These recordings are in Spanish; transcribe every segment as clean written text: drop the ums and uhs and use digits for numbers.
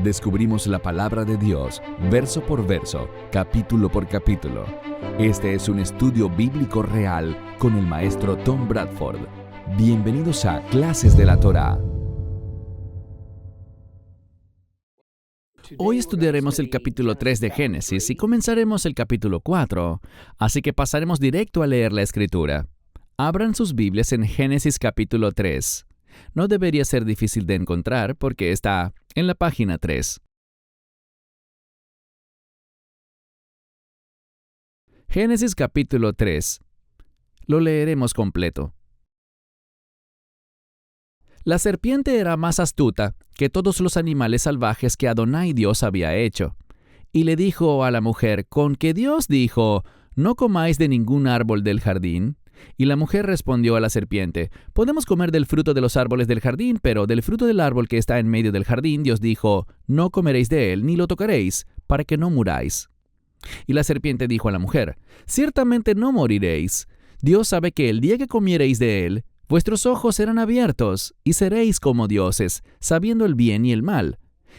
descubrimos la palabra de Dios, verso por verso, capítulo por capítulo. Este es un estudio bíblico real con el maestro Tom Bradford. Bienvenidos a Clases de la Torá. Hoy estudiaremos el capítulo 3 de Génesis y comenzaremos el capítulo 4, así que pasaremos directo a leer la Escritura. Abran sus Biblias en Génesis capítulo 3. No debería ser difícil de encontrar porque está en la página 3. Génesis capítulo 3. Lo leeremos completo. La serpiente era más astuta que todos los animales salvajes que Adonai Dios había hecho. Y le dijo a la mujer, ¿con qué Dios dijo, no comáis de ningún árbol del jardín? Y la mujer respondió a la serpiente, podemos comer del fruto de los árboles del jardín, pero del fruto del árbol que está en medio del jardín, Dios dijo, no comeréis de él, ni lo tocaréis, para que no muráis. Y la serpiente dijo a la mujer, ciertamente no moriréis. Dios sabe que el día que comiereis de él, vuestros ojos serán abiertos, y seréis como dioses, sabiendo el bien y el mal.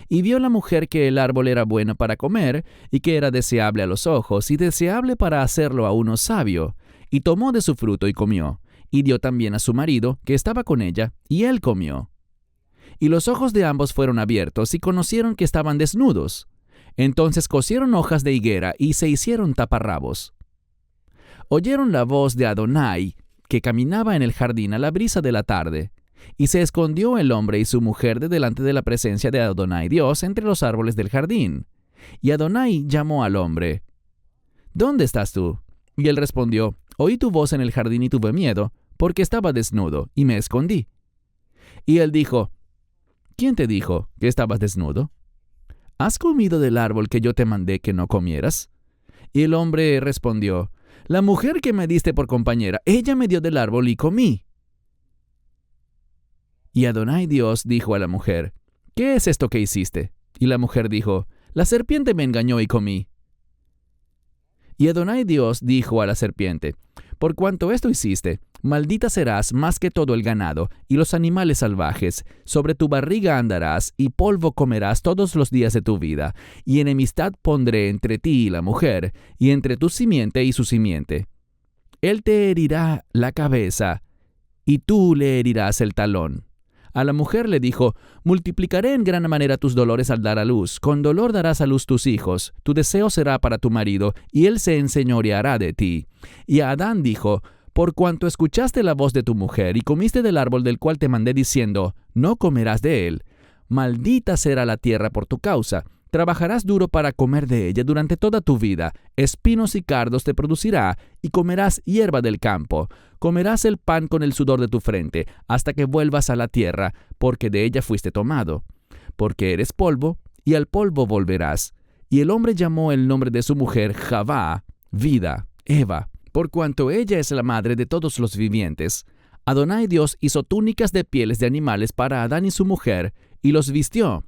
Y vio la mujer que el árbol era bueno para comer, y que era deseable a los ojos, y deseable para hacerlo a uno sabio. Y tomó de su fruto y comió, y dio también a su marido, que estaba con ella, y él comió. Y los ojos de ambos fueron abiertos, y conocieron que estaban desnudos. Entonces cosieron hojas de higuera, y se hicieron taparrabos. Oyeron la voz de Adonai, que caminaba en el jardín a la brisa de la tarde. Y se escondió el hombre y su mujer de delante de la presencia de Adonai Dios entre los árboles del jardín. Y Adonai llamó al hombre, ¿dónde estás tú? Y él respondió, oí tu voz en el jardín y tuve miedo, porque estaba desnudo, y me escondí. Y él dijo, ¿quién te dijo que estabas desnudo? ¿Has comido del árbol que yo te mandé que no comieras? Y el hombre respondió, la mujer que me diste por compañera, ella me dio del árbol y comí. Y Adonai Dios dijo a la mujer, ¿qué es esto que hiciste? Y la mujer dijo, la serpiente me engañó y comí. Y Adonai Dios dijo a la serpiente, por cuanto esto hiciste, maldita serás más que todo el ganado y los animales salvajes, sobre tu barriga andarás y polvo comerás todos los días de tu vida, y enemistad pondré entre ti y la mujer, y entre tu simiente y su simiente. Él te herirá la cabeza, y tú le herirás el talón. A la mujer le dijo, multiplicaré en gran manera tus dolores al dar a luz, con dolor darás a luz tus hijos, tu deseo será para tu marido, y él se enseñoreará de ti. Y a Adán dijo, por cuanto escuchaste la voz de tu mujer, y comiste del árbol del cual te mandé diciendo, no comerás de él, maldita será la tierra por tu causa, trabajarás duro para comer de ella durante toda tu vida, espinos y cardos te producirá, y comerás hierba del campo. Comerás el pan con el sudor de tu frente, hasta que vuelvas a la tierra, porque de ella fuiste tomado. Porque eres polvo, y al polvo volverás. Y el hombre llamó el nombre de su mujer Javá, vida, Eva, por cuanto ella es la madre de todos los vivientes. Adonai Dios hizo túnicas de pieles de animales para Adán y su mujer, y los vistió.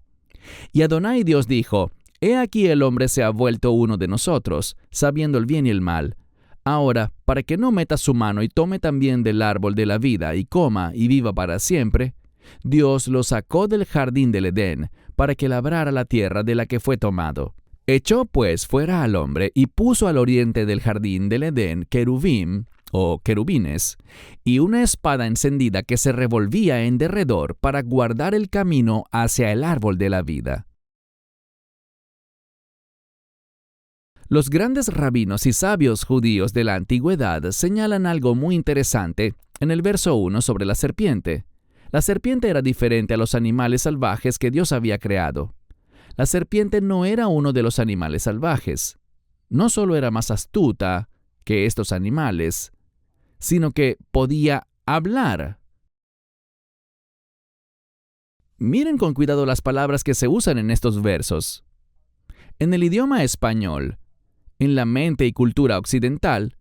Y Adonai Dios dijo, he aquí el hombre se ha vuelto uno de nosotros, sabiendo el bien y el mal. Ahora, para que no meta su mano y tome también del árbol de la vida y coma y viva para siempre, Dios lo sacó del jardín del Edén, para que labrara la tierra de la que fue tomado. Echó pues fuera al hombre y puso al oriente del jardín del Edén querubín, o querubines, y una espada encendida que se revolvía en derredor para guardar el camino hacia el árbol de la vida. Los grandes rabinos y sabios judíos de la antigüedad señalan algo muy interesante en el verso 1 sobre la serpiente. La serpiente era diferente a los animales salvajes que Dios había creado. La serpiente no era uno de los animales salvajes. No solo era más astuta que estos animales, sino que podía hablar. Miren con cuidado las palabras que se usan en estos versos. En el idioma español, en la mente y cultura occidental,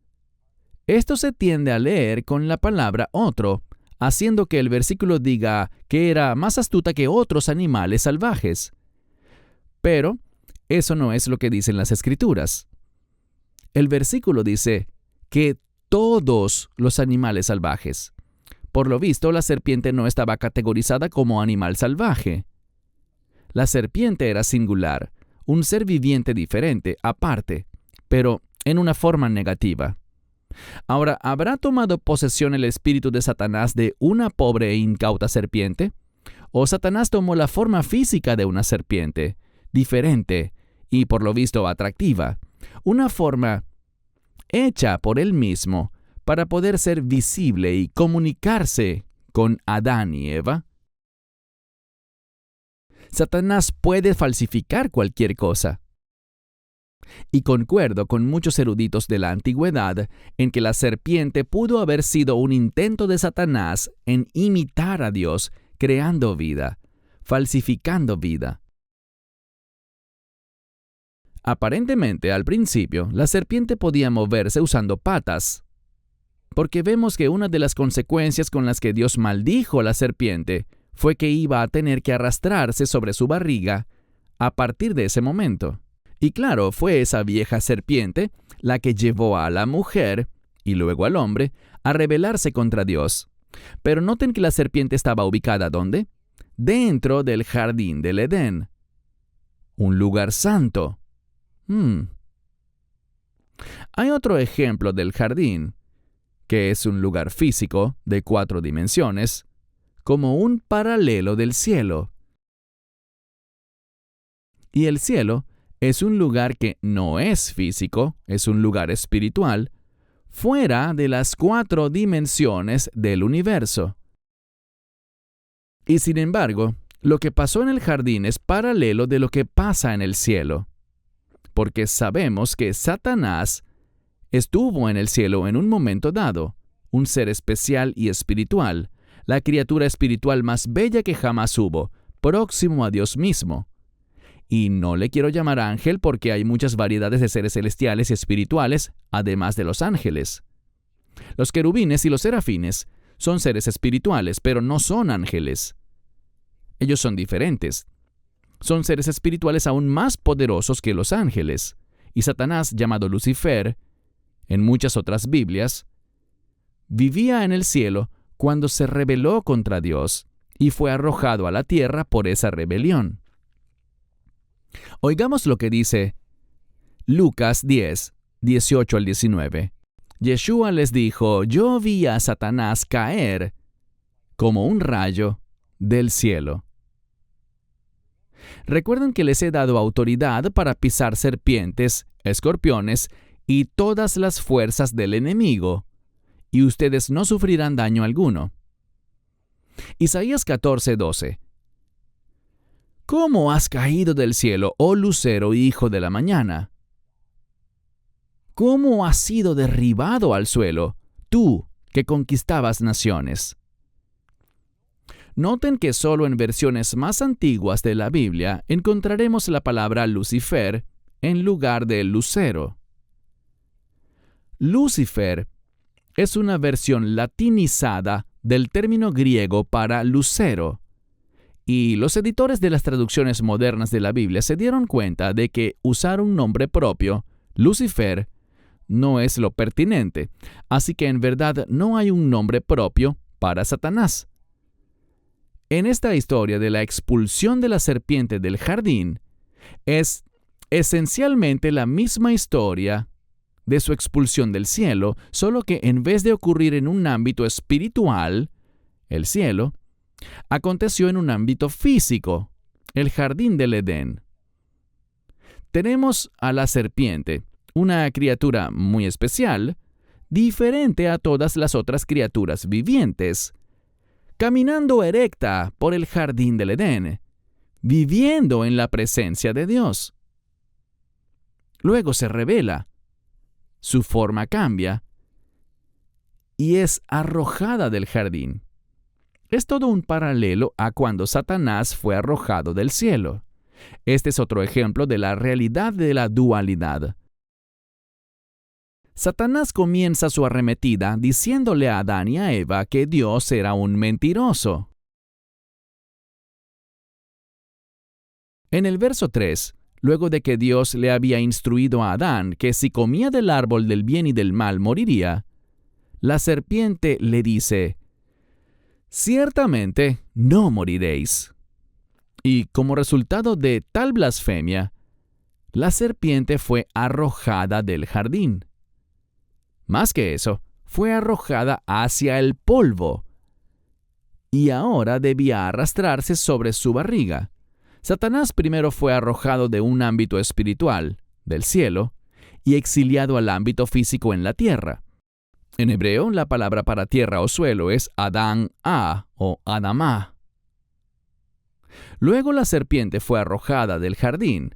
esto se tiende a leer con la palabra otro, haciendo que el versículo diga que era más astuta que otros animales salvajes. Pero eso no es lo que dicen las Escrituras. El versículo dice que todos los animales salvajes. Por lo visto, la serpiente no estaba categorizada como animal salvaje. La serpiente era singular, un ser viviente diferente, aparte, pero en una forma negativa. Ahora, ¿habrá tomado posesión el espíritu de Satanás de una pobre e incauta serpiente? ¿O Satanás tomó la forma física de una serpiente, diferente y por lo visto atractiva, una forma hecha por él mismo para poder ser visible y comunicarse con Adán y Eva? Satanás puede falsificar cualquier cosa. Y concuerdo con muchos eruditos de la antigüedad en que la serpiente pudo haber sido un intento de Satanás en imitar a Dios, creando vida, falsificando vida. Aparentemente, al principio, la serpiente podía moverse usando patas, porque vemos que una de las consecuencias con las que Dios maldijo a la serpiente fue que iba a tener que arrastrarse sobre su barriga a partir de ese momento. Y claro, fue esa vieja serpiente la que llevó a la mujer, y luego al hombre, a rebelarse contra Dios. Pero noten que la serpiente estaba ubicada ¿dónde? Dentro del jardín del Edén. Un lugar santo. Hay otro ejemplo del jardín, que es un lugar físico de 4 dimensiones, como un paralelo del cielo. Y el cielo es un lugar que no es físico, es un lugar espiritual, fuera de las 4 dimensiones del universo. Y sin embargo, lo que pasó en el jardín es paralelo de lo que pasa en el cielo, porque sabemos que Satanás estuvo en el cielo en un momento dado, un ser especial y espiritual, la criatura espiritual más bella que jamás hubo, próximo a Dios mismo. Y no le quiero llamar ángel porque hay muchas variedades de seres celestiales y espirituales, además de los ángeles. Los querubines y los serafines son seres espirituales, pero no son ángeles. Ellos son diferentes. Son seres espirituales aún más poderosos que los ángeles. Y Satanás, llamado Lucifer, en muchas otras Biblias, vivía en el cielo cuando se rebeló contra Dios y fue arrojado a la tierra por esa rebelión. Oigamos lo que dice Lucas 10, 18 al 19. Yeshua les dijo: yo vi a Satanás caer como un rayo del cielo. Recuerden que les he dado autoridad para pisar serpientes, escorpiones y todas las fuerzas del enemigo, y ustedes no sufrirán daño alguno. Isaías 14, 12. ¿Cómo has caído del cielo, oh lucero, hijo de la mañana? ¿Cómo has sido derribado al suelo, tú que conquistabas naciones? Noten que solo en versiones más antiguas de la Biblia encontraremos la palabra Lucifer en lugar de lucero. Lucifer es una versión latinizada del término griego para lucero, y los editores de las traducciones modernas de la Biblia se dieron cuenta de que usar un nombre propio, Lucifer, no es lo pertinente, así que en verdad no hay un nombre propio para Satanás. En esta historia de la expulsión de la serpiente del jardín, es esencialmente la misma historia de su expulsión del cielo, solo que en vez de ocurrir en un ámbito espiritual, el cielo, aconteció en un ámbito físico, el jardín del Edén. Tenemos a la serpiente, una criatura muy especial, diferente a todas las otras criaturas vivientes, caminando erecta por el jardín del Edén, viviendo en la presencia de Dios. Luego se revela, su forma cambia y es arrojada del jardín. Es todo un paralelo a cuando Satanás fue arrojado del cielo. Este es otro ejemplo de la realidad de la dualidad. Satanás comienza su arremetida diciéndole a Adán y a Eva que Dios era un mentiroso. En el verso 3, luego de que Dios le había instruido a Adán que si comía del árbol del bien y del mal moriría, la serpiente le dice: ciertamente no moriréis. Y como resultado de tal blasfemia, la serpiente fue arrojada del jardín. Más que eso, fue arrojada hacia el polvo, y ahora debía arrastrarse sobre su barriga. Satanás primero fue arrojado de un ámbito espiritual, del cielo, y exiliado al ámbito físico en la tierra. En hebreo, la palabra para tierra o suelo es Adán-A o Adamá. Luego la serpiente fue arrojada del jardín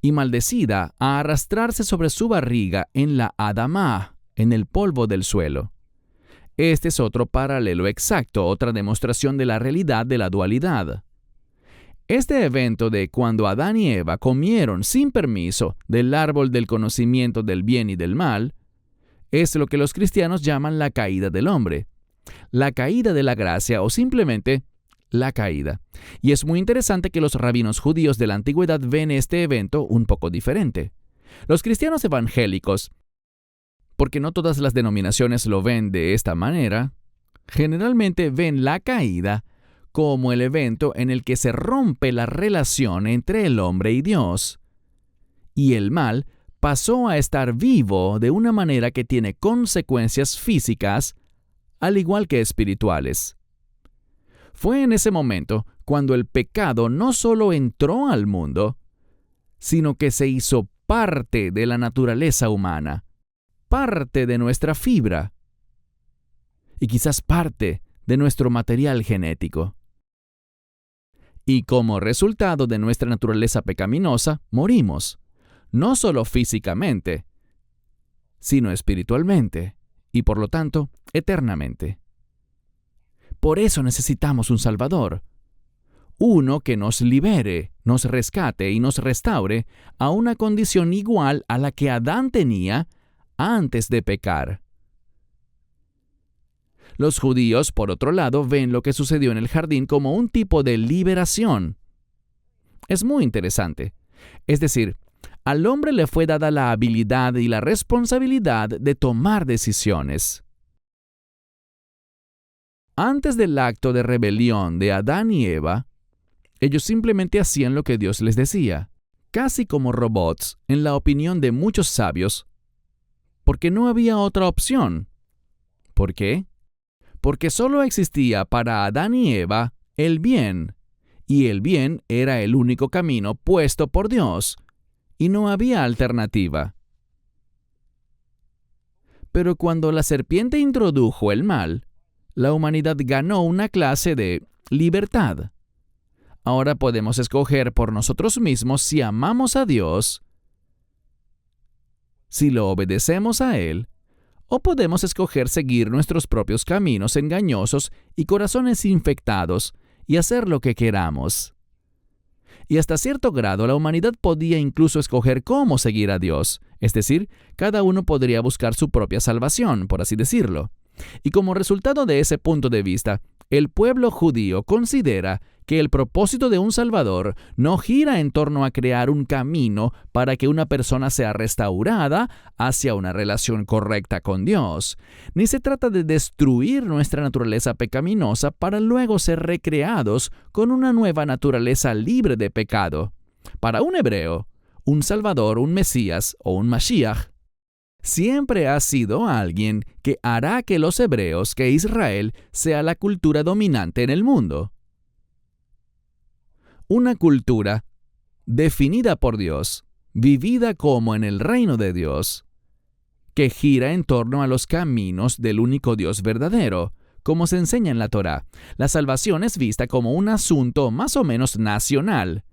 y maldecida a arrastrarse sobre su barriga en la Adamá, en el polvo del suelo. Este es otro paralelo exacto, otra demostración de la realidad de la dualidad. Este evento de cuando Adán y Eva comieron sin permiso del árbol del conocimiento del bien y del mal, es lo que los cristianos llaman la caída del hombre, la caída de la gracia o simplemente la caída. Y es muy interesante que los rabinos judíos de la antigüedad ven este evento un poco diferente. Los cristianos evangélicos, porque no todas las denominaciones lo ven de esta manera, generalmente ven la caída como el evento en el que se rompe la relación entre el hombre y Dios, y el mal pasó a estar vivo de una manera que tiene consecuencias físicas, al igual que espirituales. Fue en ese momento cuando el pecado no solo entró al mundo, sino que se hizo parte de la naturaleza humana, parte de nuestra fibra y quizás parte de nuestro material genético. Y como resultado de nuestra naturaleza pecaminosa, morimos, no solo físicamente, sino espiritualmente y por lo tanto eternamente. Por eso necesitamos un Salvador, uno que nos libere, nos rescate y nos restaure a una condición igual a la que Adán tenía antes de pecar. Los judíos, por otro lado, ven lo que sucedió en el jardín como un tipo de liberación. Es muy interesante. Es decir, al hombre le fue dada la habilidad y la responsabilidad de tomar decisiones. Antes del acto de rebelión de Adán y Eva, ellos simplemente hacían lo que Dios les decía, casi como robots, en la opinión de muchos sabios, porque no había otra opción. ¿Por qué? Porque solo existía para Adán y Eva el bien, y el bien era el único camino puesto por Dios, y no había alternativa. Pero cuando la serpiente introdujo el mal, la humanidad ganó una clase de libertad. Ahora podemos escoger por nosotros mismos si amamos a Dios, si lo obedecemos a Él, o podemos escoger seguir nuestros propios caminos engañosos y corazones infectados y hacer lo que queramos. Y hasta cierto grado la humanidad podía incluso escoger cómo seguir a Dios, es decir, cada uno podría buscar su propia salvación, por así decirlo. Y como resultado de ese punto de vista, el pueblo judío considera que el propósito de un Salvador no gira en torno a crear un camino para que una persona sea restaurada hacia una relación correcta con Dios, ni se trata de destruir nuestra naturaleza pecaminosa para luego ser recreados con una nueva naturaleza libre de pecado. Para un hebreo, un Salvador, un Mesías o un Mashiach siempre ha sido alguien que hará que los hebreos, que Israel, sea la cultura dominante en el mundo. Una cultura definida por Dios, vivida como en el reino de Dios, que gira en torno a los caminos del único Dios verdadero, como se enseña en la Torá. La salvación es vista como un asunto más o menos nacional,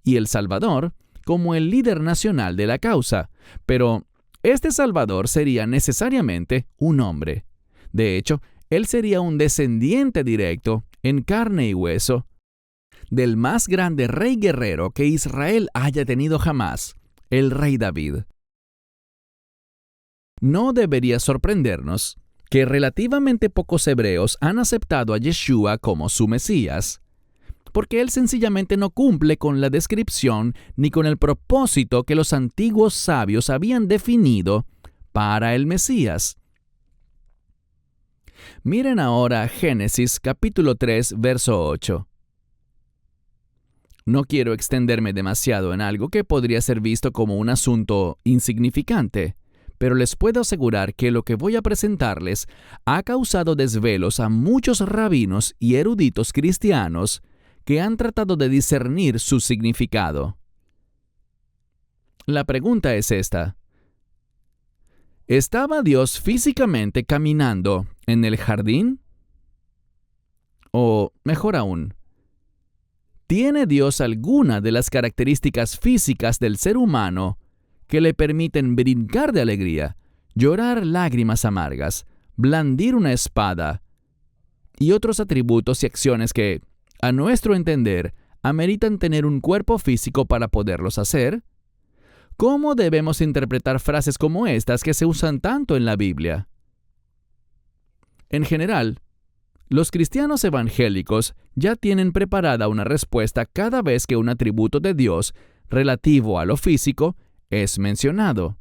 y el Salvador como el líder nacional de la causa, pero este Salvador sería necesariamente un hombre. De hecho, él sería un descendiente directo, en carne y hueso, del más grande rey guerrero que Israel haya tenido jamás, el rey David. No debería sorprendernos que relativamente pocos hebreos han aceptado a Yeshua como su Mesías, porque él sencillamente no cumple con la descripción ni con el propósito que los antiguos sabios habían definido para el Mesías. Miren ahora Génesis capítulo 3, verso 8. No quiero extenderme demasiado en algo que podría ser visto como un asunto insignificante, pero les puedo asegurar que lo que voy a presentarles ha causado desvelos a muchos rabinos y eruditos cristianos que han tratado de discernir su significado. La pregunta es esta: ¿estaba Dios físicamente caminando en el jardín? O, mejor aún, ¿tiene Dios alguna de las características físicas del ser humano que le permiten brincar de alegría, llorar lágrimas amargas, blandir una espada y otros atributos y acciones que, a nuestro entender, ameritan tener un cuerpo físico para poderlos hacer? ¿Cómo debemos interpretar frases como estas que se usan tanto en la Biblia? En general, los cristianos evangélicos ya tienen preparada una respuesta cada vez que un atributo de Dios relativo a lo físico es mencionado.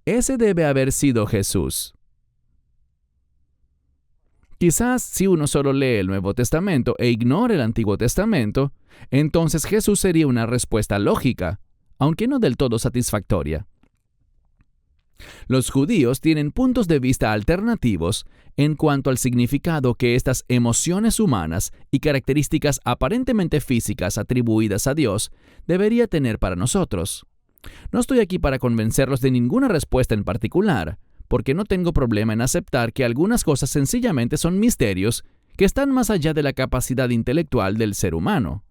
Ese debe haber sido Jesús. Quizás si uno solo lee el Nuevo Testamento e ignora el Antiguo Testamento, entonces Jesús sería una respuesta lógica, aunque no del todo satisfactoria. Los judíos tienen puntos de vista alternativos en cuanto al significado que estas emociones humanas y características aparentemente físicas atribuidas a Dios debería tener para nosotros. No estoy aquí para convencerlos de ninguna respuesta en particular, porque no tengo problema en aceptar que algunas cosas sencillamente son misterios que están más allá de la capacidad intelectual del ser humano.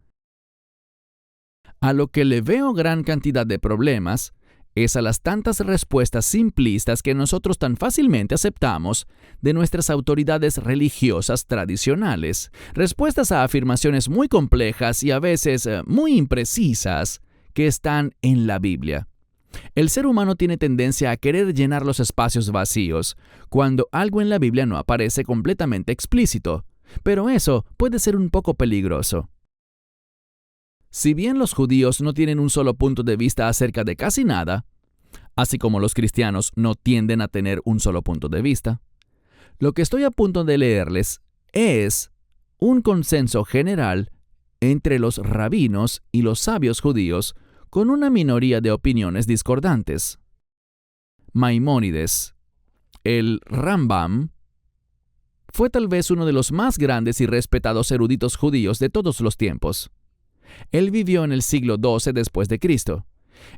A lo que le veo gran cantidad de problemas es a las tantas respuestas simplistas que nosotros tan fácilmente aceptamos de nuestras autoridades religiosas tradicionales, respuestas a afirmaciones muy complejas y a veces muy imprecisas que están en la Biblia. El ser humano tiene tendencia a querer llenar los espacios vacíos cuando algo en la Biblia no aparece completamente explícito, pero eso puede ser un poco peligroso. Si bien los judíos no tienen un solo punto de vista acerca de casi nada, así como los cristianos no tienden a tener un solo punto de vista, lo que estoy a punto de leerles es un consenso general entre los rabinos y los sabios judíos con una minoría de opiniones discordantes. Maimónides, el Rambam, fue tal vez uno de los más grandes y respetados eruditos judíos de todos los tiempos. Él vivió en el siglo XII después de Cristo.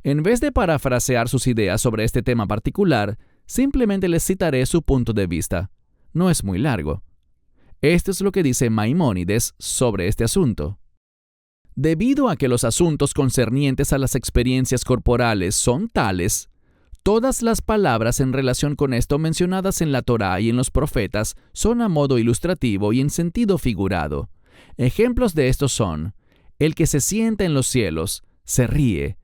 En vez de parafrasear sus ideas sobre este tema particular, simplemente les citaré su punto de vista. No es muy largo. Esto es lo que dice Maimónides sobre este asunto. Debido a que los asuntos concernientes a las experiencias corporales son tales, todas las palabras en relación con esto mencionadas en la Torá y en los profetas son a modo ilustrativo y en sentido figurado. Ejemplos de estos son: el que se sienta en los cielos se ríe,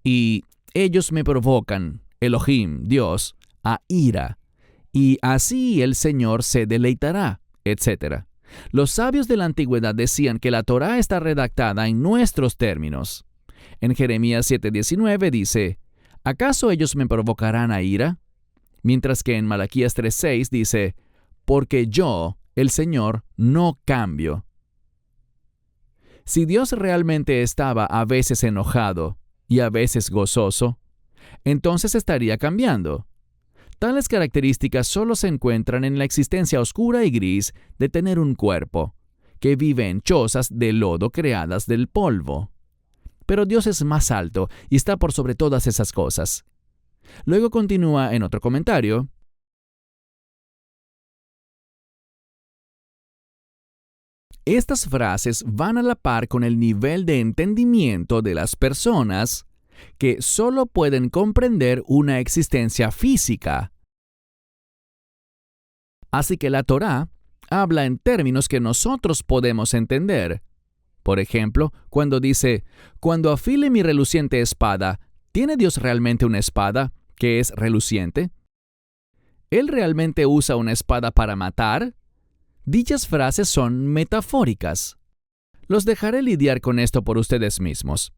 y ellos me provocan, Elohim, Dios, a ira, y así el Señor se deleitará, etc. Los sabios de la antigüedad decían que la Torá está redactada en nuestros términos. En Jeremías 7:19 dice: ¿acaso ellos me provocarán a ira? Mientras que en Malaquías 3:6 dice: porque yo, el Señor, no cambio. Si Dios realmente estaba a veces enojado y a veces gozoso, entonces estaría cambiando. Tales características solo se encuentran en la existencia oscura y gris de tener un cuerpo, que vive en chozas de lodo creadas del polvo. Pero Dios es más alto y está por sobre todas esas cosas. Luego continúa en otro comentario: estas frases van a la par con el nivel de entendimiento de las personas que solo pueden comprender una existencia física. Así que la Torá habla en términos que nosotros podemos entender. Por ejemplo, cuando dice: cuando afile mi reluciente espada, ¿tiene Dios realmente una espada que es reluciente? ¿Él realmente usa una espada para matar? Dichas frases son metafóricas. Los dejaré lidiar con esto por ustedes mismos.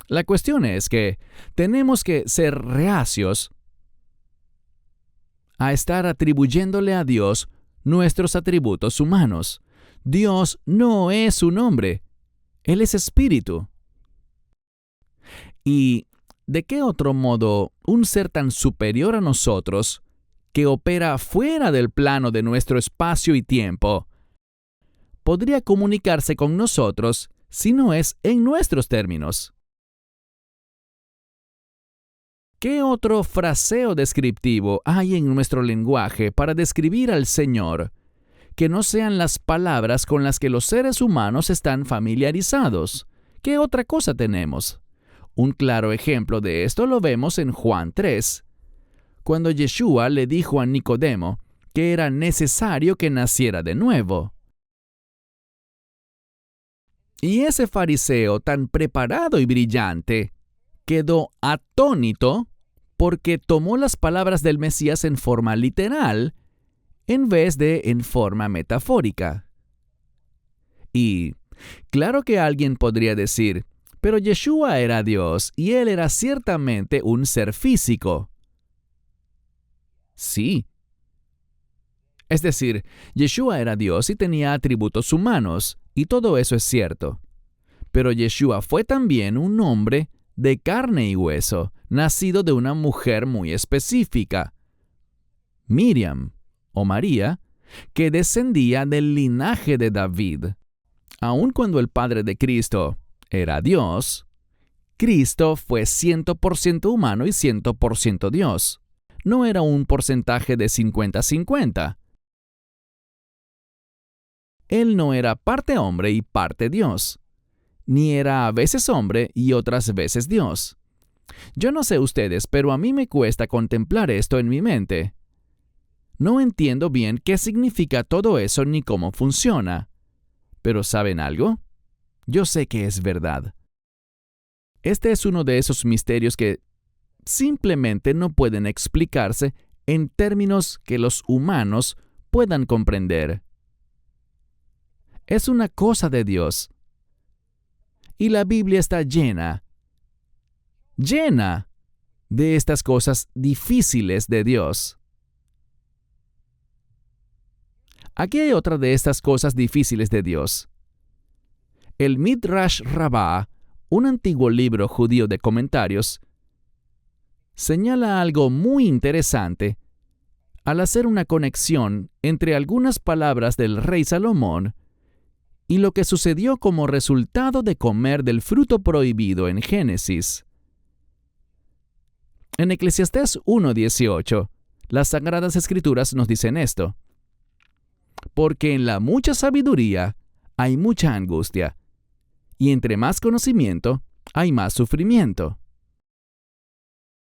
La cuestión es que tenemos que ser reacios a estar atribuyéndole a Dios nuestros atributos humanos. Dios no es un hombre. Él es espíritu. ¿Y de qué otro modo un ser tan superior a nosotros, que opera fuera del plano de nuestro espacio y tiempo, podría comunicarse con nosotros si no es en nuestros términos? ¿Qué otro fraseo descriptivo hay en nuestro lenguaje para describir al Señor que no sean las palabras con las que los seres humanos están familiarizados? ¿Qué otra cosa tenemos? Un claro ejemplo de esto lo vemos en Juan 3, cuando Yeshua le dijo a Nicodemo que era necesario que naciera de nuevo. Y ese fariseo tan preparado y brillante quedó atónito porque tomó las palabras del Mesías en forma literal en vez de en forma metafórica. Y claro que alguien podría decir, pero Yeshua era Dios y él era ciertamente un ser físico. Sí. Es decir, Yeshua era Dios y tenía atributos humanos, y todo eso es cierto. Pero Yeshua fue también un hombre de carne y hueso, nacido de una mujer muy específica, Miriam, o María, que descendía del linaje de David. Aun cuando el Padre de Cristo era Dios, Cristo fue 100% humano y 100% Dios. No era un porcentaje de 50-50. Él no era parte hombre y parte Dios, ni era a veces hombre y otras veces Dios. Yo no sé ustedes, pero a mí me cuesta contemplar esto en mi mente. No entiendo bien qué significa todo eso ni cómo funciona. Pero ¿saben algo? Yo sé que es verdad. Este es uno de esos misterios que simplemente no pueden explicarse en términos que los humanos puedan comprender. Es una cosa de Dios. Y la Biblia está llena de estas cosas difíciles de Dios. Aquí hay otra de estas cosas difíciles de Dios. El Midrash Rabbah, un antiguo libro judío de comentarios, señala algo muy interesante al hacer una conexión entre algunas palabras del rey Salomón y lo que sucedió como resultado de comer del fruto prohibido en Génesis. En Eclesiastés 1:18, las Sagradas Escrituras nos dicen esto: porque en la mucha sabiduría hay mucha angustia, y entre más conocimiento hay más sufrimiento.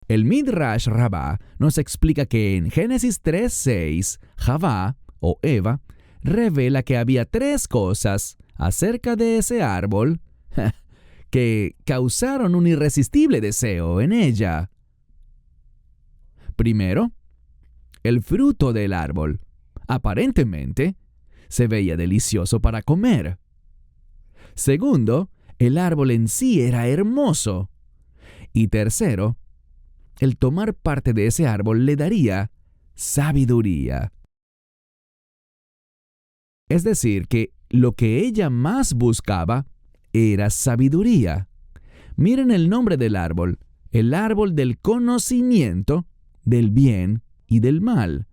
El Midrash Rabbah nos explica que en Génesis 3:6, Javá, o Eva, revela que había 3 cosas acerca de ese árbol que causaron un irresistible deseo en ella. Primero, el fruto del árbol. Aparentemente, se veía delicioso para comer. Segundo, el árbol en sí era hermoso. Y tercero, el tomar parte de ese árbol le daría sabiduría. Es decir, que lo que ella más buscaba era sabiduría. Miren el nombre del árbol, el árbol del conocimiento del bien y del mal.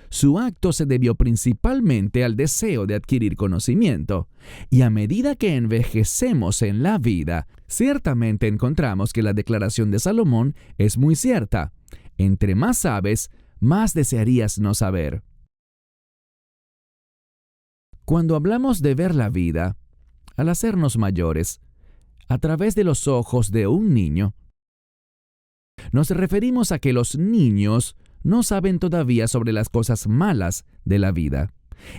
Su acto se debió principalmente al deseo de adquirir conocimiento, y a medida que envejecemos en la vida, ciertamente encontramos que la declaración de Salomón es muy cierta. Entre más sabes, más desearías no saber. Cuando hablamos de ver la vida, al hacernos mayores, a través de los ojos de un niño, nos referimos a que los niños no saben todavía sobre las cosas malas de la vida.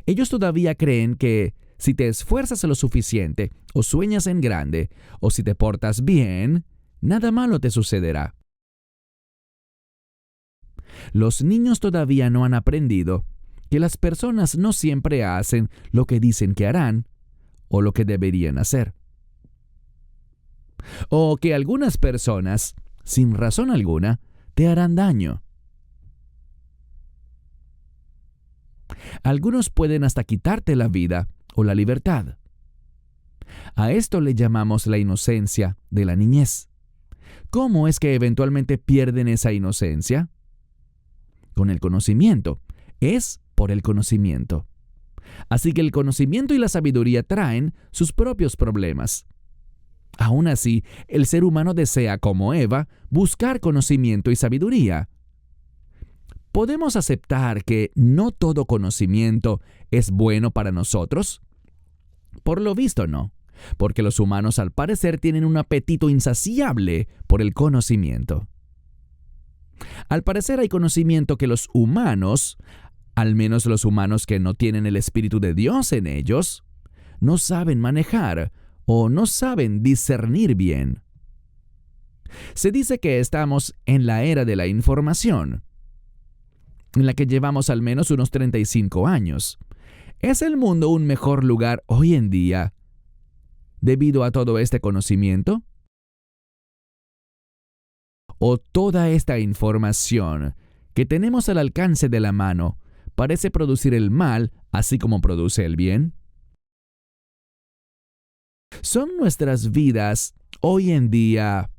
Ellos todavía creen que si te esfuerzas lo suficiente, o sueñas en grande, o si te portas bien, nada malo te sucederá. Los niños todavía no han aprendido que las personas no siempre hacen lo que dicen que harán, o lo que deberían hacer. O que algunas personas, sin razón alguna, te harán daño. Algunos pueden hasta quitarte la vida o la libertad. A esto le llamamos la inocencia de la niñez. ¿Cómo es que eventualmente pierden esa inocencia? Con el conocimiento. Es por el conocimiento. Así que el conocimiento y la sabiduría traen sus propios problemas. Aún así, el ser humano desea, como Eva, buscar conocimiento y sabiduría. ¿Podemos aceptar que no todo conocimiento es bueno para nosotros? Por lo visto no, porque los humanos al parecer tienen un apetito insaciable por el conocimiento. Al parecer hay conocimiento que los humanos, al menos los humanos que no tienen el Espíritu de Dios en ellos, no saben manejar o no saben discernir bien. Se dice que estamos en la era de la información, en la que llevamos al menos unos 35 años. ¿Es el mundo un mejor lugar hoy en día debido a todo este conocimiento? ¿O toda esta información que tenemos al alcance de la mano parece producir el mal así como produce el bien? ¿Son nuestras vidas hoy en día,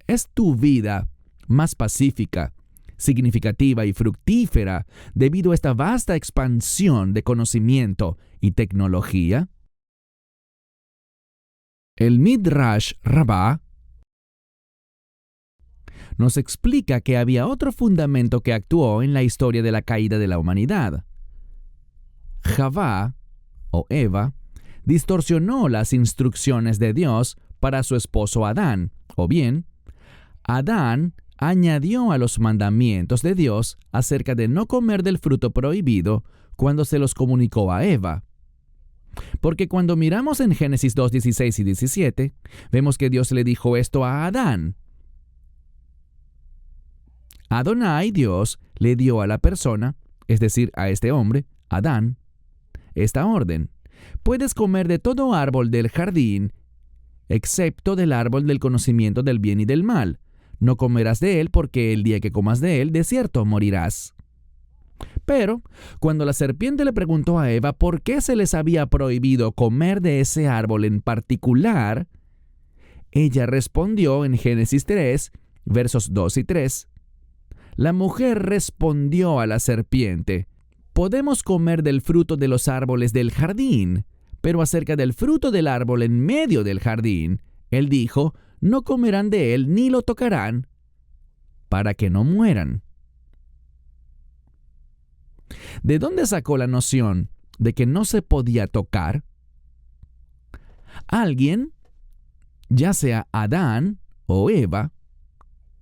es tu vida más pacífica, significativa y fructífera debido a esta vasta expansión de conocimiento y tecnología? El Midrash Rabbah nos explica que había otro fundamento que actuó en la historia de la caída de la humanidad. Javá, o Eva, distorsionó las instrucciones de Dios para su esposo Adán, o bien, Adán añadió a los mandamientos de Dios acerca de no comer del fruto prohibido cuando se los comunicó a Eva. Porque cuando miramos en Génesis 2:16 y 17, vemos que Dios le dijo esto a Adán. Adonai, Dios, le dio a la persona, es decir, a este hombre, Adán, esta orden: puedes comer de todo árbol del jardín, excepto del árbol del conocimiento del bien y del mal. No comerás de él, porque el día que comas de él, de cierto morirás. Pero, cuando la serpiente le preguntó a Eva por qué se les había prohibido comer de ese árbol en particular, ella respondió en Génesis 3, versos 2 y 3. La mujer respondió a la serpiente: podemos comer del fruto de los árboles del jardín, pero acerca del fruto del árbol en medio del jardín, él dijo: no comerán de él ni lo tocarán, para que no mueran. ¿De dónde sacó la noción de que no se podía tocar? Alguien, ya sea Adán o Eva,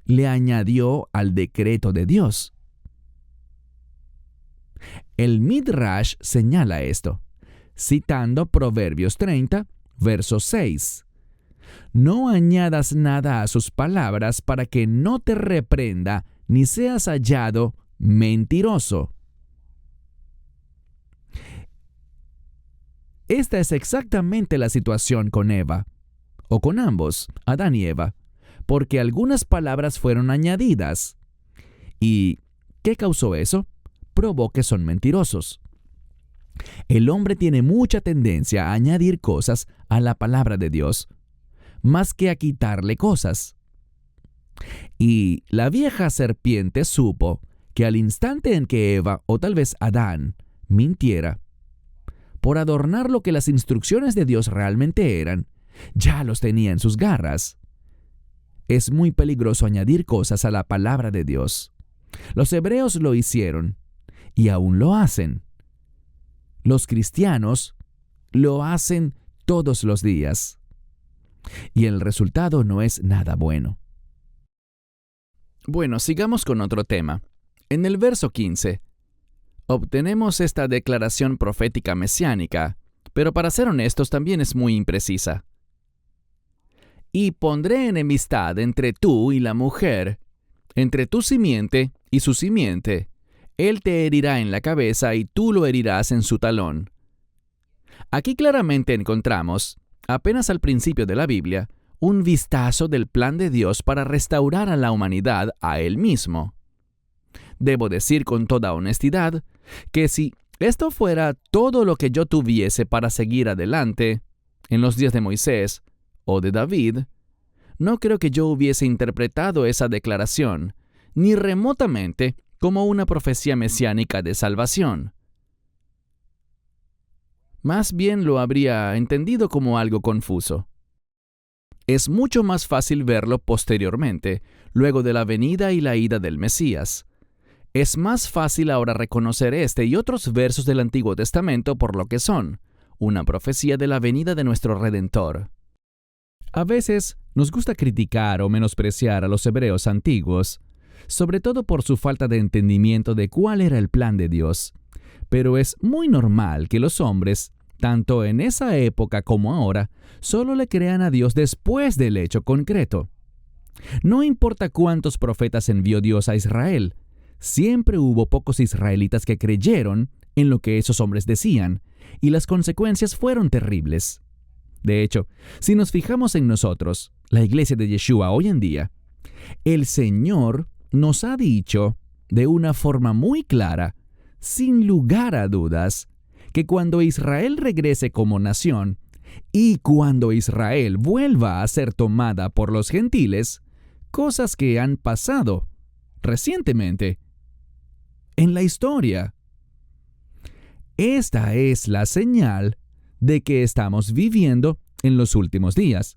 le añadió al decreto de Dios. El Midrash señala esto, citando Proverbios 30, verso 6. No añadas nada a sus palabras para que no te reprenda ni seas hallado mentiroso. Esta es exactamente la situación con Eva, o con ambos, Adán y Eva, porque algunas palabras fueron añadidas. ¿Y qué causó eso? Probó que son mentirosos. El hombre tiene mucha tendencia a añadir cosas a la palabra de Dios, más que a quitarle cosas. Y la vieja serpiente supo que al instante en que Eva, o tal vez Adán, mintiera, por adornar lo que las instrucciones de Dios realmente eran, ya los tenía en sus garras. Es muy peligroso añadir cosas a la palabra de Dios. Los hebreos lo hicieron y aún lo hacen. Los cristianos lo hacen todos los días. Y el resultado no es nada bueno. Bueno, sigamos con otro tema. En el verso 15, obtenemos esta declaración profética mesiánica, pero para ser honestos también es muy imprecisa. Y pondré enemistad entre tú y la mujer, entre tu simiente y su simiente. Él te herirá en la cabeza y tú lo herirás en su talón. Aquí claramente encontramos, apenas al principio de la Biblia, un vistazo del plan de Dios para restaurar a la humanidad a Él mismo. Debo decir con toda honestidad que si esto fuera todo lo que yo tuviese para seguir adelante, en los días de Moisés o de David, no creo que yo hubiese interpretado esa declaración, ni remotamente, como una profecía mesiánica de salvación. Más bien lo habría entendido como algo confuso. Es mucho más fácil verlo posteriormente, luego de la venida y la ida del Mesías. Es más fácil ahora reconocer este y otros versos del Antiguo Testamento por lo que son, una profecía de la venida de nuestro Redentor. A veces nos gusta criticar o menospreciar a los hebreos antiguos, sobre todo por su falta de entendimiento de cuál era el plan de Dios. Pero es muy normal que los hombres, tanto en esa época como ahora, solo le crean a Dios después del hecho concreto. No importa cuántos profetas envió Dios a Israel, siempre hubo pocos israelitas que creyeron en lo que esos hombres decían, y las consecuencias fueron terribles. De hecho, si nos fijamos en nosotros, la iglesia de Yeshua hoy en día, el Señor nos ha dicho de una forma muy clara, sin lugar a dudas, que cuando Israel regrese como nación y cuando Israel vuelva a ser tomada por los gentiles, cosas que han pasado recientemente en la historia. Esta es la señal de que estamos viviendo en los últimos días.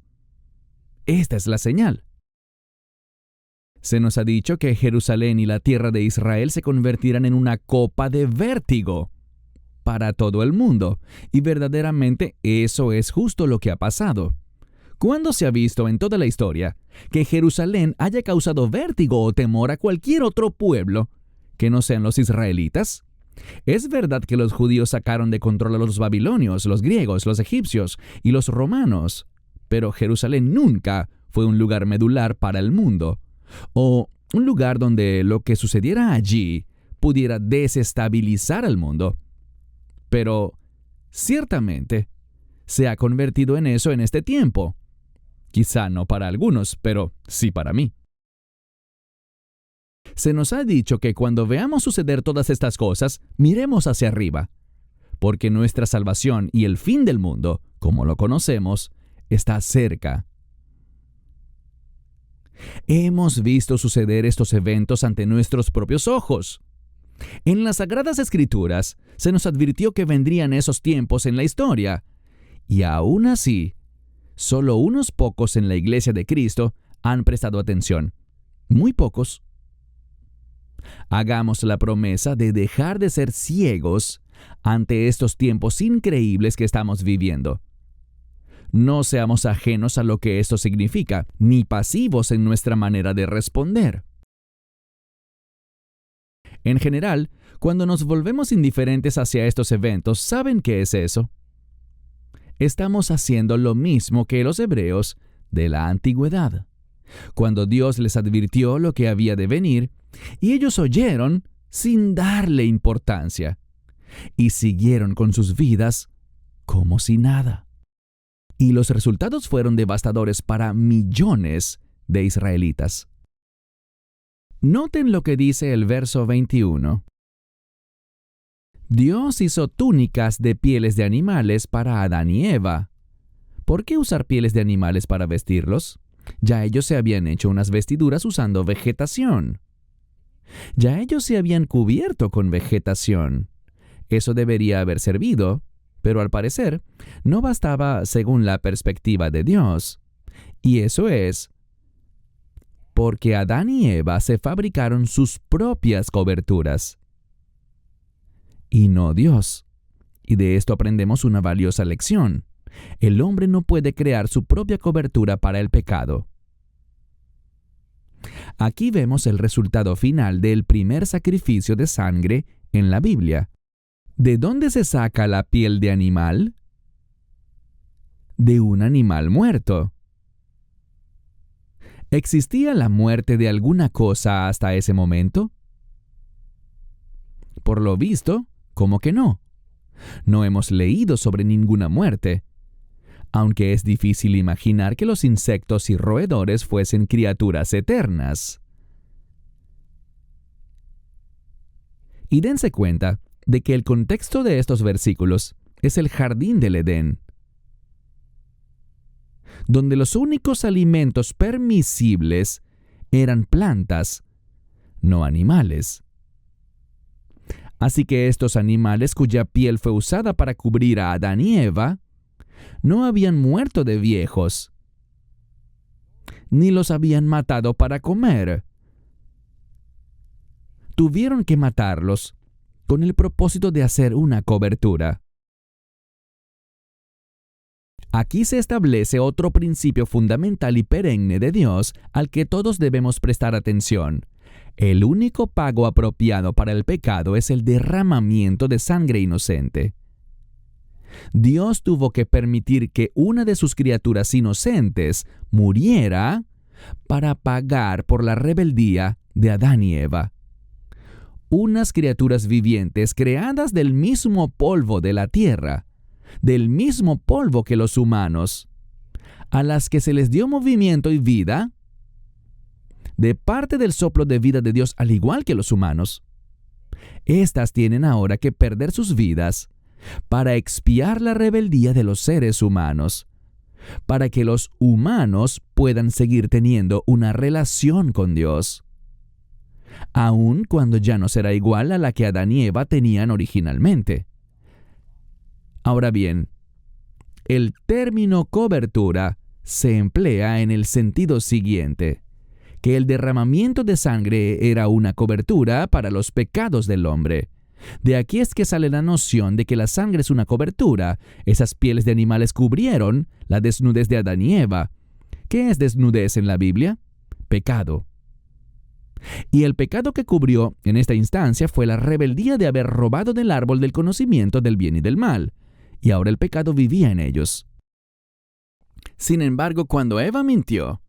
Esta es la señal. Se nos ha dicho que Jerusalén y la tierra de Israel se convertirán en una copa de vértigo para todo el mundo, y verdaderamente eso es justo lo que ha pasado. ¿Cuándo se ha visto en toda la historia que Jerusalén haya causado vértigo o temor a cualquier otro pueblo que no sean los israelitas? Es verdad que los judíos sacaron de control a los babilonios, los griegos, los egipcios y los romanos, pero Jerusalén nunca fue un lugar medular para el mundo, o un lugar donde lo que sucediera allí pudiera desestabilizar al mundo. Pero, ciertamente, se ha convertido en eso en este tiempo. Quizá no para algunos, pero sí para mí. Se nos ha dicho que cuando veamos suceder todas estas cosas, miremos hacia arriba, porque nuestra salvación y el fin del mundo, como lo conocemos, está cerca. Hemos visto suceder estos eventos ante nuestros propios ojos. En las Sagradas Escrituras se nos advirtió que vendrían esos tiempos en la historia, y aún así, solo unos pocos en la Iglesia de Cristo han prestado atención. Muy pocos. Hagamos la promesa de dejar de ser ciegos ante estos tiempos increíbles que estamos viviendo. No seamos ajenos a lo que esto significa, ni pasivos en nuestra manera de responder. En general, cuando nos volvemos indiferentes hacia estos eventos, ¿saben qué es eso? Estamos haciendo lo mismo que los hebreos de la antigüedad, cuando Dios les advirtió lo que había de venir, y ellos oyeron sin darle importancia, y siguieron con sus vidas como si nada. Y los resultados fueron devastadores para millones de israelitas. Noten lo que dice el verso 21. Dios hizo túnicas de pieles de animales para Adán y Eva. ¿Por qué usar pieles de animales para vestirlos? Ya ellos se habían hecho unas vestiduras usando vegetación. Ya ellos se habían cubierto con vegetación. Eso debería haber servido, pero al parecer no bastaba según la perspectiva de Dios. Y eso es porque Adán y Eva se fabricaron sus propias coberturas, y no Dios. Y de esto aprendemos una valiosa lección. El hombre no puede crear su propia cobertura para el pecado. Aquí vemos el resultado final del primer sacrificio de sangre en la Biblia. ¿De dónde se saca la piel de animal? De un animal muerto. ¿Existía la muerte de alguna cosa hasta ese momento? Por lo visto, ¿cómo que no? No hemos leído sobre ninguna muerte, aunque es difícil imaginar que los insectos y roedores fuesen criaturas eternas. Y dense cuenta de que el contexto de estos versículos es el jardín del Edén. donde los únicos alimentos permisibles eran plantas, no animales. Así que estos animales cuya piel fue usada para cubrir a Adán y Eva no habían muerto de viejos, ni los habían matado para comer. Tuvieron que matarlos con el propósito de hacer una cobertura. Aquí se establece otro principio fundamental y perenne de Dios al que todos debemos prestar atención. El único pago apropiado para el pecado es el derramamiento de sangre inocente. Dios tuvo que permitir que una de sus criaturas inocentes muriera para pagar por la rebeldía de Adán y Eva. Unas criaturas vivientes creadas del mismo polvo de la tierra, del mismo polvo que los humanos, a las que se les dio movimiento y vida, de parte del soplo de vida de Dios, al igual que los humanos. Estas tienen ahora que perder sus vidas para expiar la rebeldía de los seres humanos, para que los humanos puedan seguir teniendo una relación con Dios, aun cuando ya no será igual a la que Adán y Eva tenían originalmente. Ahora bien, el término cobertura se emplea en el sentido siguiente, que el derramamiento de sangre era una cobertura para los pecados del hombre. De aquí es que sale la noción de que la sangre es una cobertura. Esas pieles de animales cubrieron la desnudez de Adán y Eva. ¿Qué es desnudez en la Biblia? Pecado. Y el pecado que cubrió en esta instancia fue la rebeldía de haber robado del árbol del conocimiento del bien y del mal. Y ahora el pecado vivía en ellos. Sin embargo, cuando Eva mintió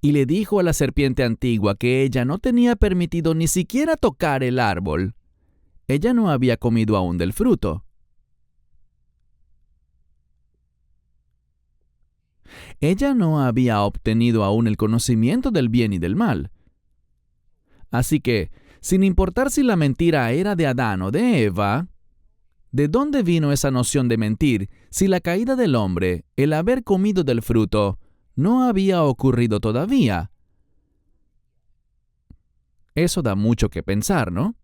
y le dijo a la serpiente antigua que ella no tenía permitido ni siquiera tocar el árbol, ella no había comido aún del fruto. Ella no había obtenido aún el conocimiento del bien y del mal. Así que, sin importar si la mentira era de Adán o de Eva, ¿de dónde vino esa noción de mentir si la caída del hombre, el haber comido del fruto, no había ocurrido todavía? Eso da mucho que pensar, ¿no?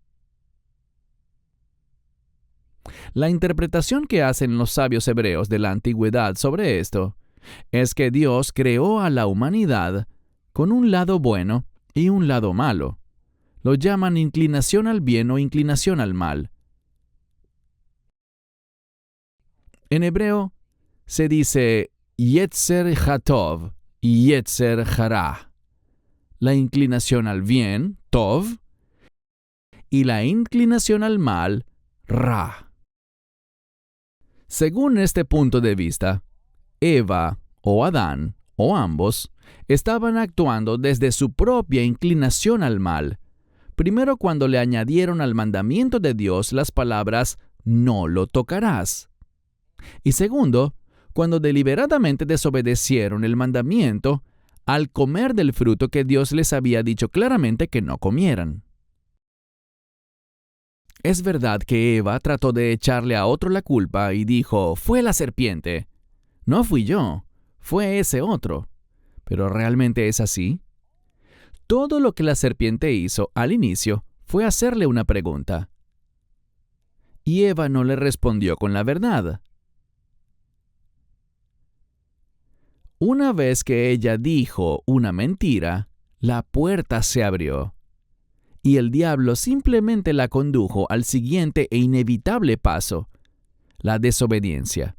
La interpretación que hacen los sabios hebreos de la antigüedad sobre esto es que Dios creó a la humanidad con un lado bueno y un lado malo. Lo llaman inclinación al bien o inclinación al mal. En hebreo se dice Yetzer Hatov y Yetzer Hara. La inclinación al bien, Tov, y la inclinación al mal, Ra. Según este punto de vista, Eva o Adán, o ambos, estaban actuando desde su propia inclinación al mal. Primero, cuando le añadieron al mandamiento de Dios las palabras «no lo tocarás». Y segundo, cuando deliberadamente desobedecieron el mandamiento al comer del fruto que Dios les había dicho claramente que no comieran. Es verdad que Eva trató de echarle a otro la culpa y dijo, «Fue la serpiente». No fui yo, fue ese otro. ¿Pero realmente es así? Todo lo que la serpiente hizo al inicio fue hacerle una pregunta. Y Eva no le respondió con la verdad. Una vez que ella dijo una mentira, la puerta se abrió. Y el diablo simplemente la condujo al siguiente e inevitable paso, la desobediencia.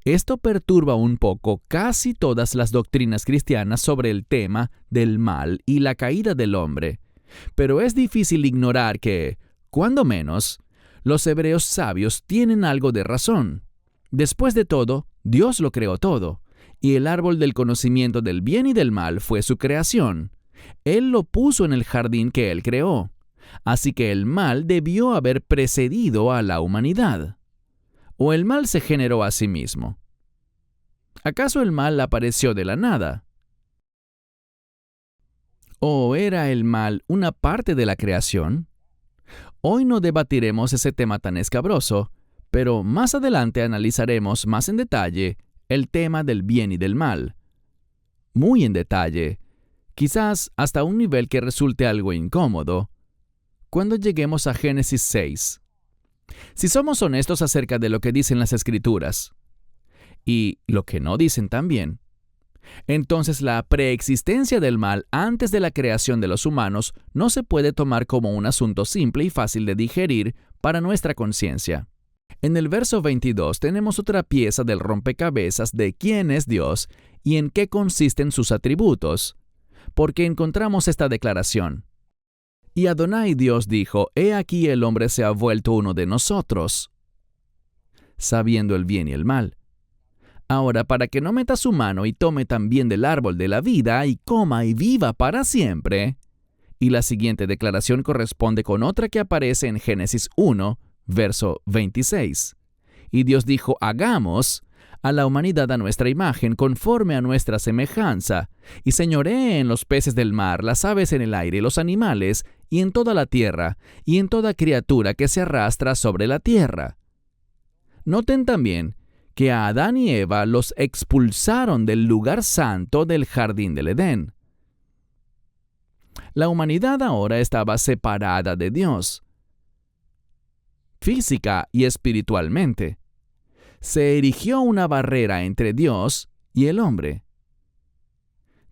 Esto perturba un poco casi todas las doctrinas cristianas sobre el tema del mal y la caída del hombre, pero es difícil ignorar que, cuando menos, los hebreos sabios tienen algo de razón. Después de todo, Dios lo creó todo, y el árbol del conocimiento del bien y del mal fue su creación. Él lo puso en el jardín que Él creó, así que el mal debió haber precedido a la humanidad. ¿O el mal se generó a sí mismo? ¿Acaso el mal apareció de la nada? ¿O era el mal una parte de la creación? Hoy no debatiremos ese tema tan escabroso, Pero más adelante analizaremos más en detalle el tema del bien y del mal. Muy en detalle, quizás hasta un nivel que resulte algo incómodo, cuando lleguemos a Génesis 6. Si somos honestos acerca de lo que dicen las Escrituras, y lo que no dicen también, entonces la preexistencia del mal antes de la creación de los humanos no se puede tomar como un asunto simple y fácil de digerir para nuestra conciencia. En el verso 22 tenemos otra pieza del rompecabezas de quién es Dios y en qué consisten sus atributos, porque encontramos esta declaración. Y Adonai Dios dijo, «He aquí el hombre se ha vuelto uno de nosotros, sabiendo el bien y el mal. Ahora, para que no meta su mano y tome también del árbol de la vida y coma y viva para siempre». Y la siguiente declaración corresponde con otra que aparece en Génesis 1, verso 26. Y Dios dijo, «Hagamos a la humanidad a nuestra imagen, conforme a nuestra semejanza, y señoree en los peces del mar, las aves en el aire, los animales, y en toda la tierra, y en toda criatura que se arrastra sobre la tierra». Noten también que a Adán y Eva los expulsaron del lugar santo del jardín del Edén. La humanidad ahora estaba separada de Dios, física y espiritualmente. Se erigió una barrera entre Dios y el hombre.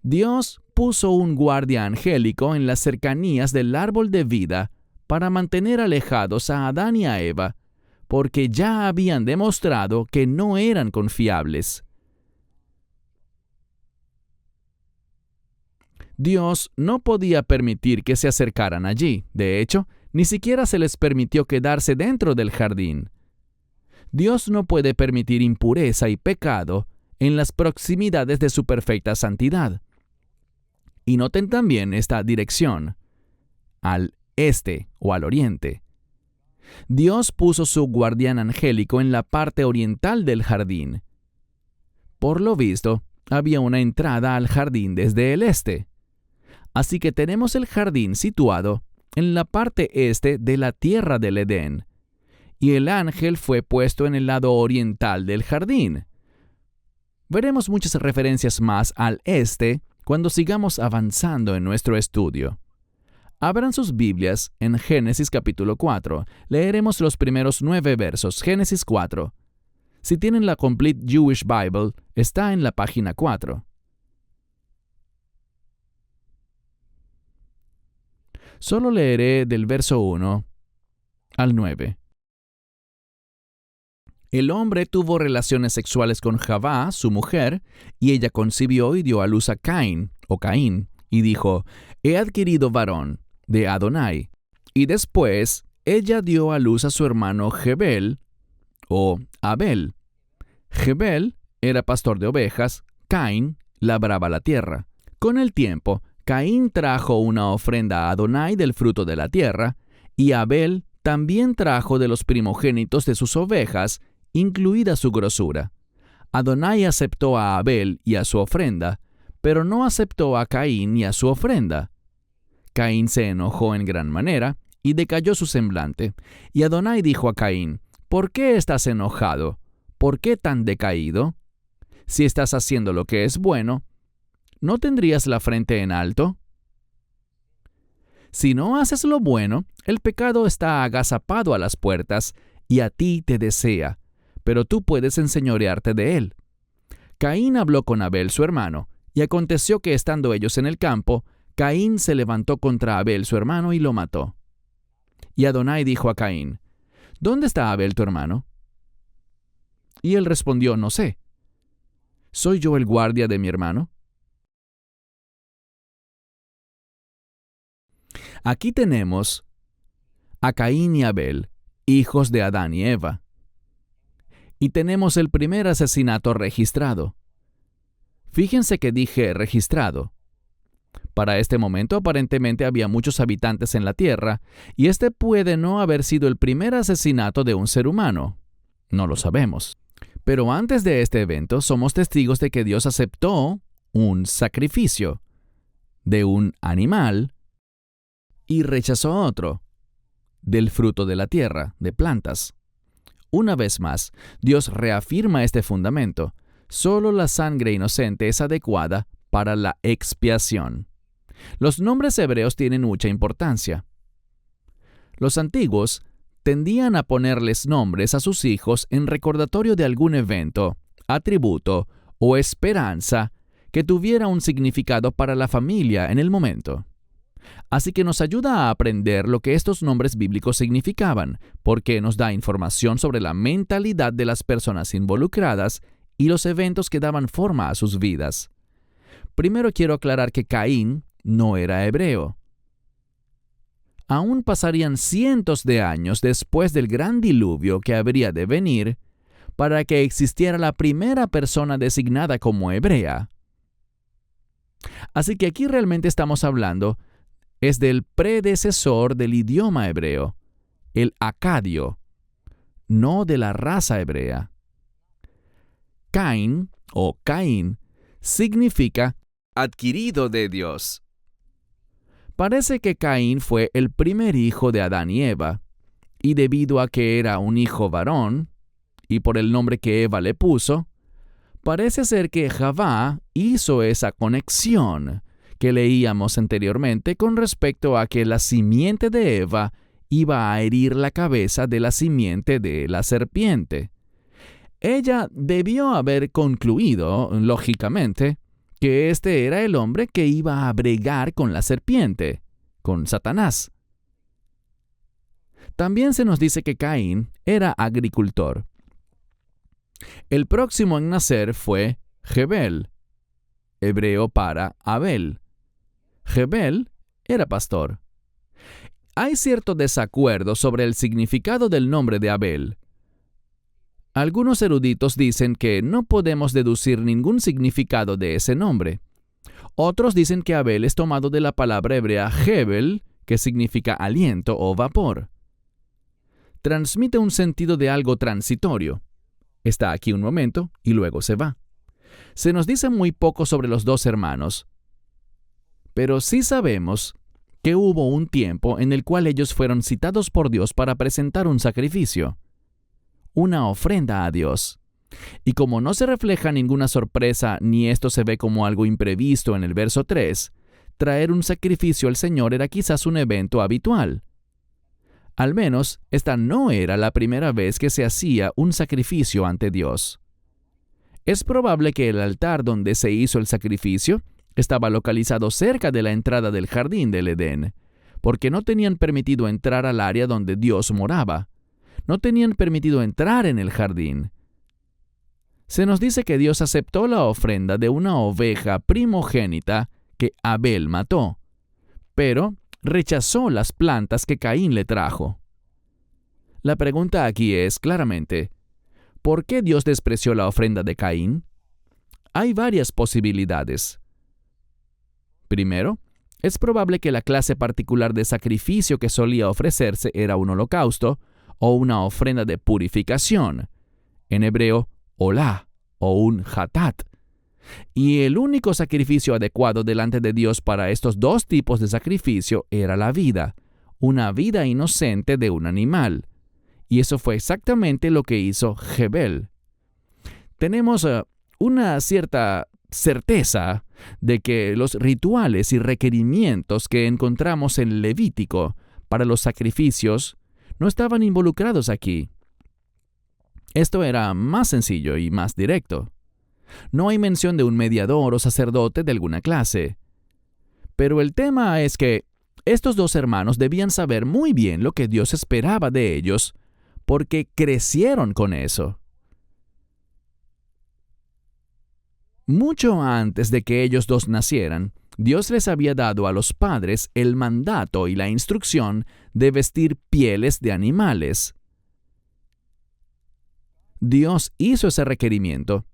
Dios puso un guardia angélico en las cercanías del árbol de vida para mantener alejados a Adán y a Eva, porque ya habían demostrado que no eran confiables. Dios no podía permitir que se acercaran allí. De hecho, ni siquiera se les permitió quedarse dentro del jardín. Dios no puede permitir impureza y pecado en las proximidades de su perfecta santidad. Y noten también esta dirección, al este o al oriente. Dios puso su guardián angélico en la parte oriental del jardín. Por lo visto, había una entrada al jardín desde el este. Así que tenemos el jardín situado en la parte este de la tierra del Edén, y el ángel fue puesto en el lado oriental del jardín. Veremos muchas referencias más al este cuando sigamos avanzando en nuestro estudio. Abran sus Biblias en Génesis capítulo 4. Leeremos los primeros 9 versos. Génesis 4. Si tienen la Complete Jewish Bible, está en la página 4. Solo leeré del verso 1 al 9. El hombre tuvo relaciones sexuales con Javá, su mujer, y ella concibió y dio a luz a Caín, o Caín, y dijo, «He adquirido varón de Adonai». Y después ella dio a luz a su hermano Jebel, o Abel. Jebel era pastor de ovejas, Caín labraba la tierra. Con el tiempo, Caín trajo una ofrenda a Adonai del fruto de la tierra, y Abel también trajo de los primogénitos de sus ovejas, incluida su grosura. Adonai aceptó a Abel y a su ofrenda, pero no aceptó a Caín y a su ofrenda. Caín se enojó en gran manera y decayó su semblante. Y Adonai dijo a Caín, «¿Por qué estás enojado? ¿Por qué tan decaído? Si estás haciendo lo que es bueno, ¿no tendrías la frente en alto? Si no haces lo bueno, el pecado está agazapado a las puertas y a ti te desea, pero tú puedes enseñorearte de él». Caín habló con Abel su hermano, y aconteció que estando ellos en el campo, Caín se levantó contra Abel su hermano y lo mató. Y Adonai dijo a Caín, «¿Dónde está Abel tu hermano?». Y él respondió, «No sé. ¿Soy yo el guardia de mi hermano?». Aquí tenemos a Caín y Abel, hijos de Adán y Eva. Y tenemos el primer asesinato registrado. Fíjense que dije registrado. Para este momento aparentemente había muchos habitantes en la tierra, y este puede no haber sido el primer asesinato de un ser humano. No lo sabemos. Pero antes de este evento somos testigos de que Dios aceptó un sacrificio de un animal y rechazó otro, del fruto de la tierra, de plantas. Una vez más, Dios reafirma este fundamento. Solo la sangre inocente es adecuada para la expiación. Los nombres hebreos tienen mucha importancia. Los antiguos tendían a ponerles nombres a sus hijos en recordatorio de algún evento, atributo o esperanza que tuviera un significado para la familia en el momento. Así que nos ayuda a aprender lo que estos nombres bíblicos significaban, porque nos da información sobre la mentalidad de las personas involucradas y los eventos que daban forma a sus vidas. Primero quiero aclarar que Caín no era hebreo. Aún pasarían cientos de años después del gran diluvio que habría de venir para que existiera la primera persona designada como hebrea. Así que aquí realmente estamos hablando es del predecesor del idioma hebreo, el acadio, no de la raza hebrea. Caín o Caín significa adquirido de Dios. Parece que Caín fue el primer hijo de Adán y Eva, y debido a que era un hijo varón, y por el nombre que Eva le puso, parece ser que Javá hizo esa conexión que leíamos anteriormente con respecto a que la simiente de Eva iba a herir la cabeza de la simiente de la serpiente. Ella debió haber concluido, lógicamente, que este era el hombre que iba a bregar con la serpiente, con Satanás. También se nos dice que Caín era agricultor. El próximo en nacer fue Jebel, hebreo para Abel. Jebel era pastor. Hay cierto desacuerdo sobre el significado del nombre de Abel. Algunos eruditos dicen que no podemos deducir ningún significado de ese nombre. Otros dicen que Abel es tomado de la palabra hebrea Hebel, que significa aliento o vapor. Transmite un sentido de algo transitorio. Está aquí un momento y luego se va. Se nos dice muy poco sobre los dos hermanos, pero sí sabemos que hubo un tiempo en el cual ellos fueron citados por Dios para presentar un sacrificio, una ofrenda a Dios. Y como no se refleja ninguna sorpresa ni esto se ve como algo imprevisto en el verso 3, traer un sacrificio al Señor era quizás un evento habitual. Al menos, esta no era la primera vez que se hacía un sacrificio ante Dios. Es probable que el altar donde se hizo el sacrificio estaba localizado cerca de la entrada del jardín del Edén, porque no tenían permitido entrar al área donde Dios moraba. No tenían permitido entrar en el jardín. Se nos dice que Dios aceptó la ofrenda de una oveja primogénita que Abel mató, pero rechazó las plantas que Caín le trajo. La pregunta aquí es, claramente, ¿por qué Dios despreció la ofrenda de Caín? Hay varias posibilidades. Primero, es probable que la clase particular de sacrificio que solía ofrecerse era un holocausto o una ofrenda de purificación, en hebreo, olá, o un hatat. Y el único sacrificio adecuado delante de Dios para estos dos tipos de sacrificio era la vida, una vida inocente de un animal. Y eso fue exactamente lo que hizo Jebel. Tenemos una cierta certeza de que los rituales y requerimientos que encontramos en Levítico para los sacrificios no estaban involucrados aquí. Esto era más sencillo y más directo. No hay mención de un mediador o sacerdote de alguna clase. Pero el tema es que estos dos hermanos debían saber muy bien lo que Dios esperaba de ellos, porque crecieron con eso. Mucho antes de que ellos dos nacieran, Dios les había dado a los padres el mandato y la instrucción de vestir pieles de animales. Dios hizo ese requerimiento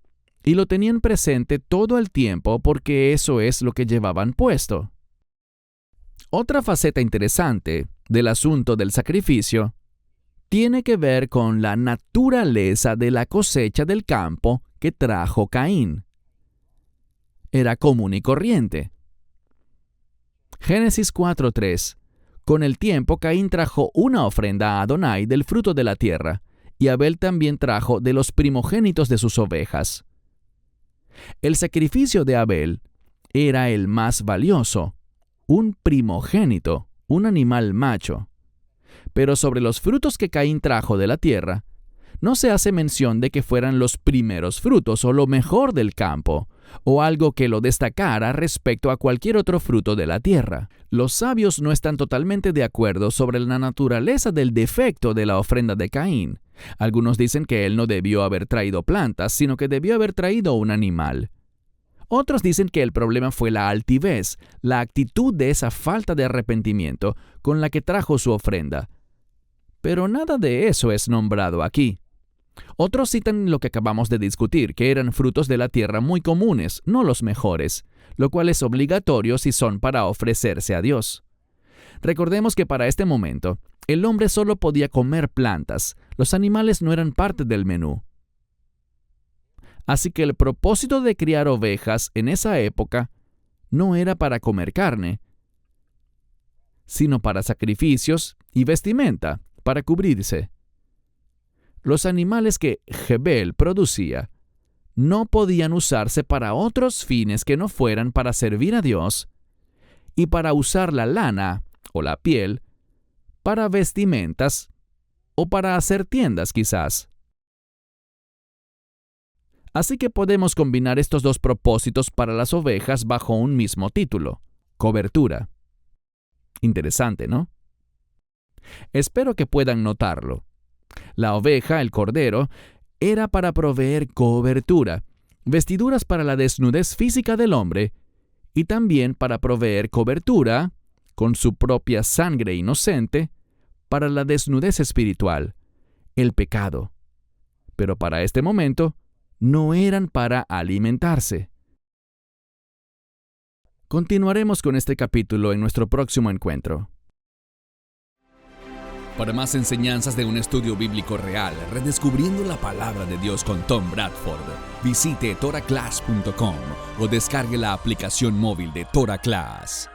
y lo tenían presente todo el tiempo porque eso es lo que llevaban puesto. Otra faceta interesante del asunto del sacrificio tiene que ver con la naturaleza de la cosecha del campo que trajo Caín. Era común y corriente. Génesis 4:3. Con el tiempo Caín trajo una ofrenda a Adonai del fruto de la tierra, y Abel también trajo de los primogénitos de sus ovejas. El sacrificio de Abel era el más valioso, un primogénito, un animal macho. Pero sobre los frutos que Caín trajo de la tierra, no se hace mención de que fueran los primeros frutos o lo mejor del campo, o algo que lo destacara respecto a cualquier otro fruto de la tierra. Los sabios no están totalmente de acuerdo sobre la naturaleza del defecto de la ofrenda de Caín. Algunos dicen que él no debió haber traído plantas, sino que debió haber traído un animal. Otros dicen que el problema fue la altivez, la actitud de esa falta de arrepentimiento con la que trajo su ofrenda. Pero nada de eso es nombrado aquí. Otros citan lo que acabamos de discutir, que eran frutos de la tierra muy comunes, no los mejores, lo cual es obligatorio si son para ofrecerse a Dios. Recordemos que para este momento, el hombre solo podía comer plantas, los animales no eran parte del menú. Así que el propósito de criar ovejas en esa época no era para comer carne, sino para sacrificios y vestimenta, para cubrirse. Los animales que Jebel producía no podían usarse para otros fines que no fueran para servir a Dios y para usar la lana o la piel para vestimentas o para hacer tiendas quizás. Así que podemos combinar estos dos propósitos para las ovejas bajo un mismo título: cobertura. Interesante, ¿no? Espero que puedan notarlo. La oveja, el cordero, era para proveer cobertura, vestiduras para la desnudez física del hombre, y también para proveer cobertura, con su propia sangre inocente, para la desnudez espiritual, el pecado. Pero para este momento, no eran para alimentarse. Continuaremos con este capítulo en nuestro próximo encuentro. Para más enseñanzas de un estudio bíblico real, redescubriendo la palabra de Dios con Tom Bradford, visite toraclass.com o descargue la aplicación móvil de TorahClass.